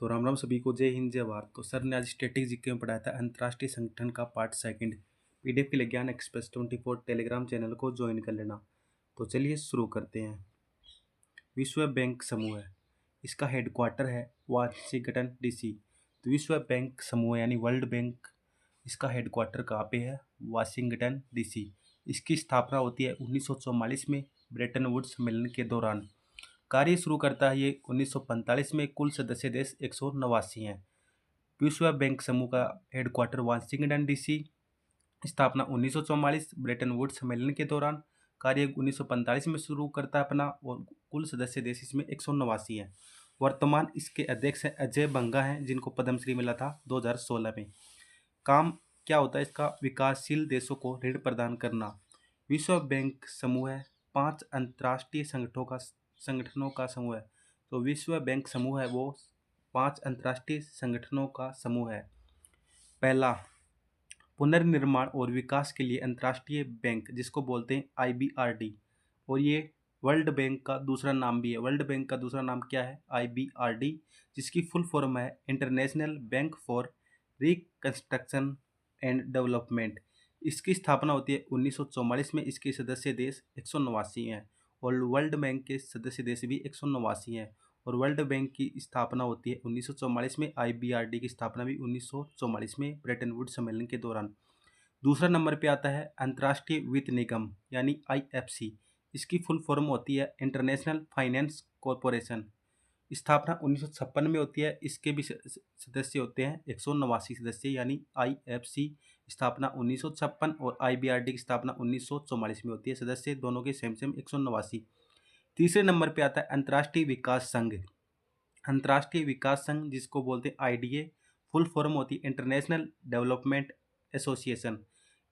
तो राम राम सभी को, जय हिंद जय भारत। तो सर ने आज स्टैटिक जीके में पढ़ाया था अंतर्राष्ट्रीय संगठन का पार्ट सेकंड। पीडीएफ के लिए ज्ञान एक्सप्रेस 24 टेलीग्राम चैनल को ज्वाइन कर लेना। तो चलिए शुरू करते हैं। विश्व बैंक समूह है, इसका हेडक्वार्टर है वाशिंगटन डीसी। तो विश्व बैंक समूह यानी वर्ल्ड बैंक, इसका हेडक्वार्टर कहाँ पे है? Washington DC. इसकी स्थापना होती है 1944 में ब्रेटन वुड्स सम्मेलन के दौरान। कार्य शुरू करता है ये 1945 में। कुल सदस्य देश 189 हैं। विश्व बैंक समूह का हेडक्वार्टर वाशिंगटन डीसी। स्थापना 1944 ब्रेटन वुड्स सम्मेलन के दौरान। कार्य 1945 में शुरू करता है अपना, और कुल सदस्य देश इसमें 189 हैं। वर्तमान इसके अध्यक्ष हैं अजय बंगा हैं, जिनको पद्मश्री मिला था 2016 में। काम क्या होता है इसका? विकासशील देशों को ऋण प्रदान करना। विश्व बैंक समूह है 5 अंतर्राष्ट्रीय संगठनों का समूह है। तो विश्व बैंक समूह है वो 5 अंतर्राष्ट्रीय संगठनों का समूह है। पहला, पुनर्निर्माण और विकास के लिए अंतर्राष्ट्रीय बैंक, जिसको बोलते हैं IBRD। और ये वर्ल्ड बैंक का दूसरा नाम भी है। वर्ल्ड बैंक का दूसरा नाम क्या है? IBRD, जिसकी फुल फॉर्म है international bank for reconstruction and development. इसकी स्थापना होती है 1944 में। इसके सदस्य देश 189 हैं, और वर्ल्ड बैंक के सदस्य देश भी 189 हैं। और वर्ल्ड बैंक की स्थापना होती है 1944 में। IBRD की स्थापना भी 1944 में ब्रेटन वुड्स सम्मेलन के दौरान। दूसरा नंबर पे आता है अंतर्राष्ट्रीय वित्त निगम यानी IFC। इसकी फुल फॉर्म होती है इंटरनेशनल फाइनेंस कॉरपोरेशन। स्थापना 1956 में होती है। इसके भी सदस्य होते हैं 189 सदस्य, यानी IFC स्थापना 1956 और IBRD की स्थापना 1944 में होती है। सदस्य दोनों के सेम 189। तीसरे नंबर पे आता है अंतर्राष्ट्रीय विकास संघ। अंतर्राष्ट्रीय विकास संघ, जिसको बोलते हैं IDA, फुल फॉर्म होती है इंटरनेशनल डेवलपमेंट एसोसिएशन।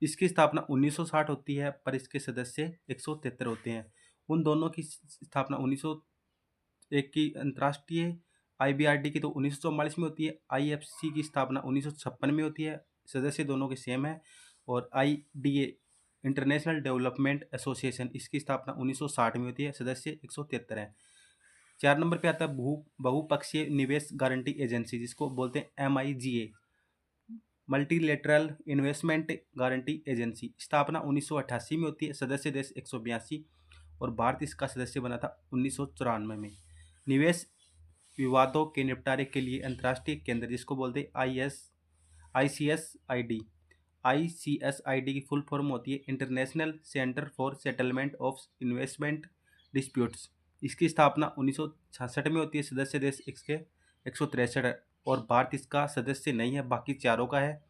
इसकी स्थापना 1960 होती है, पर इसके सदस्य 173 होते हैं। उन दोनों की स्थापना 1901 की अंतर्राष्ट्रीय IBRD की तो 1944 में होती है। IFC की स्थापना 1956 में होती है। सदस्य दोनों के सेम है। और IDA इंटरनेशनल डेवलपमेंट एसोसिएशन, इसकी स्थापना 1960 में होती है। सदस्य 173 हैं। 4 नंबर पे आता है बहुपक्षीय निवेश गारंटी एजेंसी, जिसको बोलते हैं MIGA, multilateral investment guarantee agency. स्थापना 1988 में होती है। सदस्य देश 182, और भारत इसका सदस्य बना था 1994 में। निवेश विवादों के निपटारे के लिए अंतर्राष्ट्रीय केंद्र, जिसको बोलते हैं ICSID। ICSID की फुल फॉर्म होती है international centre for settlement of investment disputes. इसकी स्थापना 1966 में होती है। सदस्य देश इसके 163 है, और भारत इसका सदस्य नहीं है, बाकी चारों का है।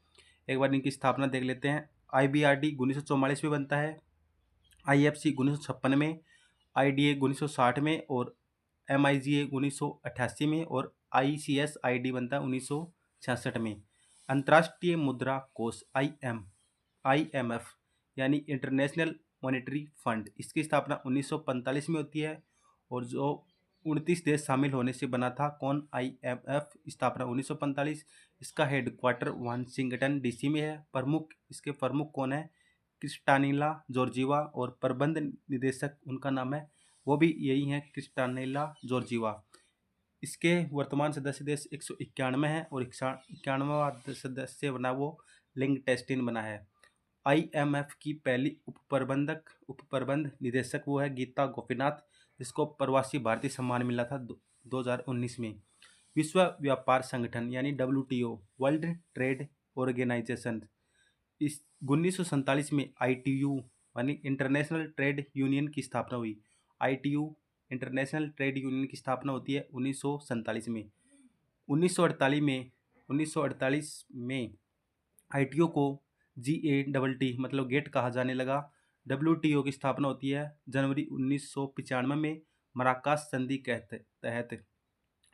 एक बार इनकी स्थापना देख लेते हैं। IBRD 1944 में बनता है, IFC 1956 में, IDA 1960 में, और MIGA 1988 में, और ICSID बनता है 1966 में। अंतर्राष्ट्रीय मुद्रा कोष IMF यानी इंटरनेशनल मॉनेटरी फंड, इसकी स्थापना 1945 में होती है। और जो 29 देश शामिल होने से बना था। कौन? IMF। स्थापना 1945। इसका हेडक्वार्टर वाशिंगटन डीसी में है। इसके प्रमुख कौन है? क्रिस्टानिला जॉर्जीवा। और प्रबंध निदेशक उनका नाम है, वो भी यही है, क्रिस्टानिला जॉर्जीवा। इसके वर्तमान सदस्य देश 191 है, और 91वां सदस्य बना वो लिंगटेस्टिन बना है। IMF की पहली उपप्रबंध निदेशक वो है गीता गोपीनाथ, जिसको प्रवासी भारतीय सम्मान मिला था 2019 में। विश्व व्यापार संगठन यानी WTO, वर्ल्ड ट्रेड ऑर्गेनाइजेशन, इस 1947 में ITU यानी इंटरनेशनल ट्रेड यूनियन की स्थापना हुई। ITU इंटरनेशनल ट्रेड यूनियन की स्थापना होती है 1947 में। 1948 में ITO को GATT मतलब गेट कहा जाने लगा। WTO की स्थापना होती है जनवरी 1995 में मराकश संधि के तहत।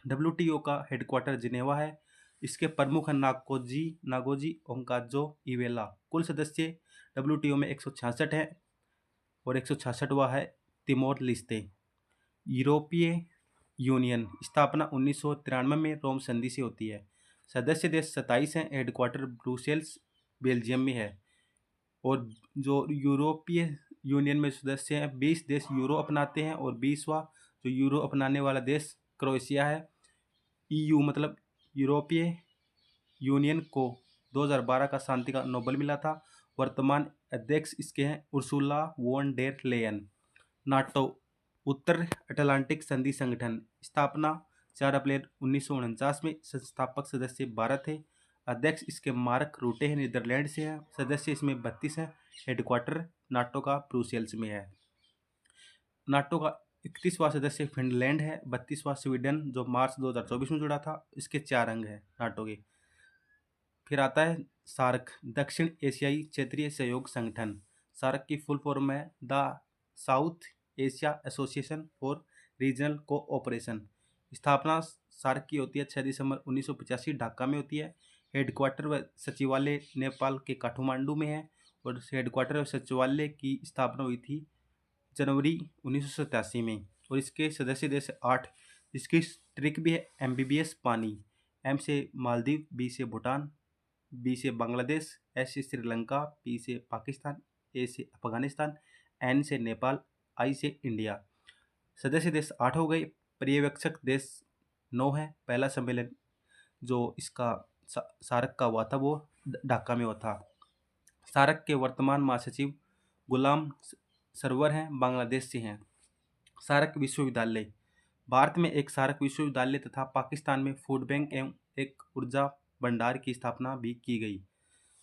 WTO का हेडक्वार्टर जिनेवा है। इसके प्रमुख हैं नागोजी ओंकाजो इवेला। कुल सदस्य WTO में 166 हैं, और 166वां है तिमोर लिस्ते। यूरोपीय यूनियन स्थापना 1993 में रोम संधि से होती है। सदस्य देश 27 हैं। हेडक्वार्टर ब्रुसेल्स बेल्जियम में है। और जो यूरोपीय यूनियन में सदस्य हैं, 20 देश यूरो अपनाते हैं, और 20वां जो यूरो अपनाने वाला देश क्रोएशिया है। EU मतलब यूरोपीय यूनियन को 2012 का शांति का नोबेल मिला था। वर्तमान अध्यक्ष इसके हैं Ursula von der Leyen. NATO उत्तर अटलांटिक संधि संगठन, स्थापना 4 अप्रैल 1949 में। संस्थापक सदस्य भारत है। अध्यक्ष इसके मार्क रूटे हैं, नीदरलैंड से हैं। सदस्य इसमें 32 हैं। हेडक्वार्टर नाटो का ब्रुसेल्स में है। नाटो का 31वां सदस्य फिनलैंड है। 32वां स्वीडन जो मार्च 2024 में जुड़ा था। इसके 4 अंग हैं नाटो के। फिर आता है सार्क, दक्षिण एशियाई क्षेत्रीय सहयोग संगठन। सार्क की फुल फॉर्म है the south Asia association for regional cooperation. स्थापना सार्क की होती है 6 दिसंबर 1985 ढाका में होती है। हेडक्वार्टर व सचिवालय नेपाल के काठमांडू में है। और हेडक्वार्टर व सचिवालय की स्थापना हुई थी जनवरी 1987 में। और इसके सदस्य देश 8। इसकी ट्रिक भी है MBBS पानी। M से मालदीव, B से भूटान, B से बांग्लादेश, S से श्रीलंका, P से पाकिस्तान, A से अफगानिस्तान, N से नेपाल, I से इंडिया। सदस्य देश 8 हो गए। पर्यवेक्षक देश 9 है। पहला सम्मेलन जो इसका सार्क का हुआ था वो ढाका में हुआ था। सार्क के वर्तमान महासचिव गुलाम सरवर हैं, बांग्लादेश से हैं। सार्क विश्वविद्यालय, भारत में एक सार्क विश्वविद्यालय तथा पाकिस्तान में फूड बैंक एवं एक ऊर्जा भंडार की स्थापना भी की गई।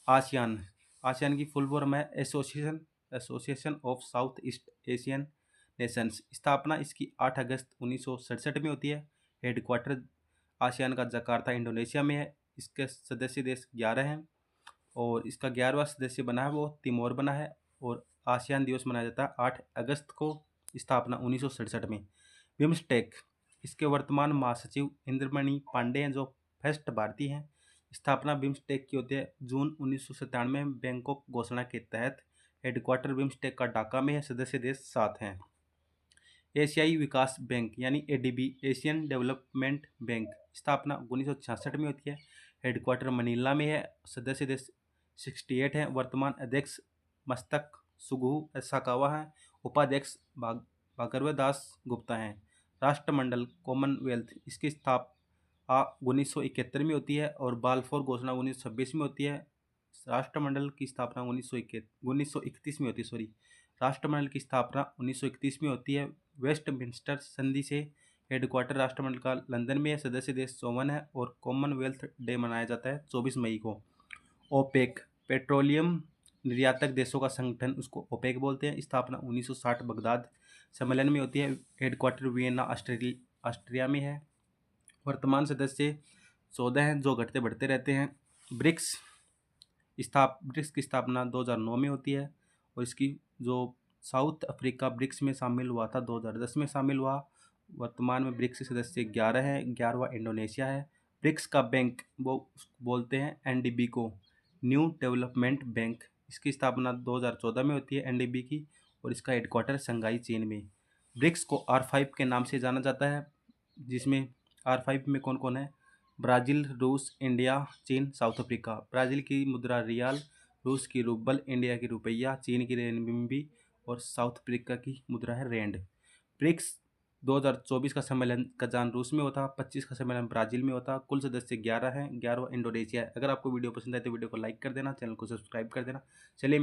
आसियान, आसियान की फुल फॉर्म है association of south east Asian Nations. स्थापना इसकी 8 अगस्त 1967 में होती है। हेडक्वार्टर आसियान का जकार्ता इंडोनेशिया में है। इसके सदस्य देश 11 हैं। और इसका 11वां सदस्य बना है वो तिमोर बना है। और आसियान दिवस मनाया जाता है 8 अगस्त को। स्थापना 1967 में। बिम्स्टेक, इसके वर्तमान महासचिव इंद्रमणि पांडे हैं जो फर्स्ट भारतीय हैं। स्थापना बिम्स्टेक की होती है जून 1997 में बैंकॉक घोषणा के तहत। हेडक्वार्टर बिम्स्टेक का ढाका में है। सदस्य देश 7 हैं। एशियाई विकास बैंक यानी ADB, एशियन डेवलपमेंट बैंक। स्थापना 1966 में होती है। हेडक्वार्टर मनीला में है। सदस्य देश 68 हैं। वर्तमान अध्यक्ष मस्तक सुगु साकावा हैं। उपाध्यक्ष भागवत दास गुप्ता हैं। राष्ट्रमंडल कॉमनवेल्थ, इसकी स्थापना 1971 में होती है। और बालफोर घोषणा 1926 में होती है। राष्ट्रमंडल की स्थापना 1931 में होती है। राष्ट्रमंडल की स्थापना 1931 में होती है। वेस्टमिंस्टर संधि से हेडक्वार्टर राष्ट्रमंडल का लंदन में है। सदस्य देश 54 है। और कॉमनवेल्थ डे मनाया जाता है 24 मई को। ओपेक, पेट्रोलियम निर्यातक देशों का संगठन, उसको ओपेक बोलते हैं। स्थापना 1960 बगदाद सम्मेलन में होती है। हेडक्वार्टर वियना ऑस्ट्रिया में है। वर्तमान सदस्य 14 हैं जो घटते बढ़ते रहते हैं। ब्रिक्स की स्थापना 2009 में होती है। और इसकी जो साउथ अफ्रीका ब्रिक्स में शामिल हुआ था 2010 में शामिल हुआ। वर्तमान में ब्रिक्स के सदस्य 11 हैं। 11वां इंडोनेशिया है। ब्रिक्स का बैंक वो बोलते हैं NDB को, न्यू डेवलपमेंट बैंक। इसकी स्थापना 2014 में होती है NDB की। और इसका हेडक्वार्टर शंघाई चीन में। ब्रिक्स को R5 के नाम से जाना जाता है, जिसमें R5 में कौन कौन है? ब्राज़ील, रूस, इंडिया, चीन, साउथ अफ्रीका। ब्राज़ील की मुद्रा रियाल, रूस की रूबल, इंडिया की रुपया, चीन की रेनबिंबी और साउथ अफ्रीका की मुद्रा है रेंड। ब्रिक्स 2024 का सम्मेलन कजान रूस में होता। 25 का सम्मेलन ब्राज़ील में होता। कुल सदस्य 11 हैं। 11वां इंडोनेशिया है। अगर आपको वीडियो पसंद आए तो वीडियो को लाइक कर देना, चैनल को सब्सक्राइब कर देना। चलिए